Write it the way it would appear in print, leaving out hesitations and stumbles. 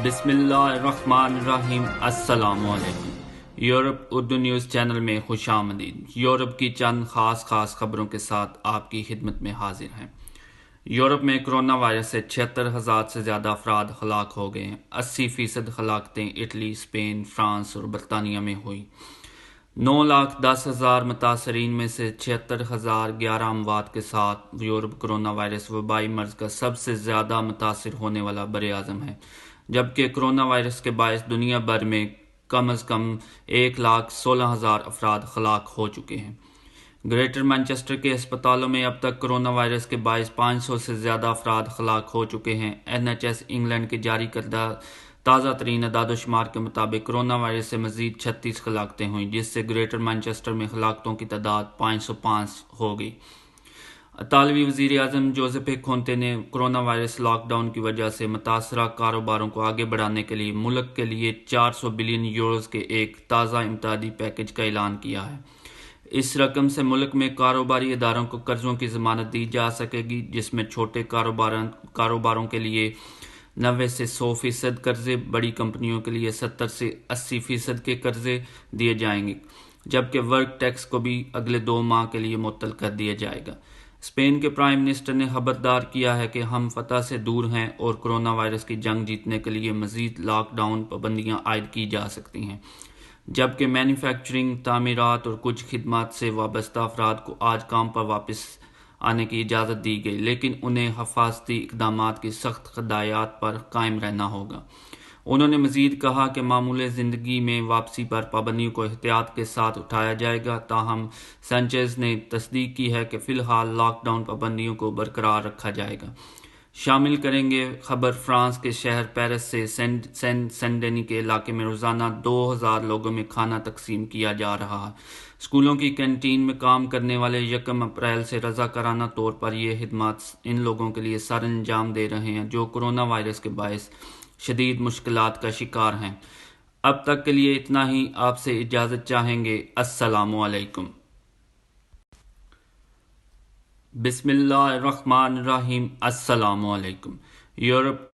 بسم اللہ الرحمن الرحیم۔ السلام علیکم۔ یورپ اردو نیوز چینل میں خوش آمدید۔ یورپ کی چند خاص خبروں کے ساتھ آپ کی خدمت میں حاضر ہیں۔ یورپ میں کرونا وائرس سے 76,000 سے زیادہ افراد ہلاک ہو گئے ہیں۔ 80% ہلاکتیں اٹلی، اسپین، فرانس اور برطانیہ میں ہوئی۔ 9,10,000 متاثرین میں سے 76,011 اموات کے ساتھ یورپ کرونا وائرس وبائی مرض کا سب سے زیادہ متاثر ہونے والا براعظم ہے، جبکہ کرونا وائرس کے باعث دنیا بھر میں کم از کم 1,16,000 افراد ہلاک ہو چکے ہیں۔ گریٹر مانچسٹر کے ہسپتالوں میں اب تک کرونا وائرس کے باعث 500 سے زیادہ افراد ہلاک ہو چکے ہیں۔ NHS انگلینڈ کے جاری کردہ تازہ ترین اعداد و شمار کے مطابق کرونا وائرس سے مزید 36 ہلاکتیں ہوئیں، جس سے گریٹر مانچسٹر میں ہلاکتوں کی تعداد 505 ہو گئی۔ اطالوی وزیر اعظم جوزپے کونتے نے کرونا وائرس لاک ڈاؤن کی وجہ سے متاثرہ کاروباروں کو آگے بڑھانے کے لیے ملک کے لیے 400 بلین یوروز کے ایک تازہ امدادی پیکج کا اعلان کیا ہے۔ اس رقم سے ملک میں کاروباری اداروں کو قرضوں کی ضمانت دی جا سکے گی، جس میں چھوٹے کاروباروں کے لیے 90 سے 100% قرضے، بڑی کمپنیوں کے لیے 70 سے 80% کے قرضے دیے جائیں گے، جبکہ ورک ٹیکس کو بھی اگلے 2 ماہ کے لیے معطل کر دیا جائے گا۔ اسپین کے پرائم منسٹر نے خبردار کیا ہے کہ ہم فتح سے دور ہیں اور کرونا وائرس کی جنگ جیتنے کے لیے مزید لاک ڈاؤن پابندیاں عائد کی جا سکتی ہیں، جبکہ مینوفیکچرنگ، تعمیرات اور کچھ خدمات سے وابستہ افراد کو آج کام پر واپس آنے کی اجازت دی گئی، لیکن انہیں حفاظتی اقدامات کی سخت ہدایات پر قائم رہنا ہوگا۔ انہوں نے مزید کہا کہ معمول زندگی میں واپسی پر پابندیوں کو احتیاط کے ساتھ اٹھایا جائے گا، تاہم سینچیز نے تصدیق کی ہے کہ فی الحال لاک ڈاؤن پابندیوں کو برقرار رکھا جائے گا۔ شامل کریں گے خبر فرانس کے شہر پیرس سے سین ڈینی کے علاقے میں روزانہ 2,000 لوگوں میں کھانا تقسیم کیا جا رہا ہے۔ اسکولوں کی کینٹین میں کام کرنے والے 1 اپریل سے رضاکارانہ طور پر یہ خدمات ان لوگوں کے لیے سر انجام دے رہے ہیں جو کرونا وائرس کے باعث شدید مشکلات کا شکار ہیں۔ اب تک کے لیے اتنا ہی، آپ سے اجازت چاہیں گے۔ السلام علیکم۔ بسم اللہ الرحمن الرحیم۔ السلام علیکم۔ یورپ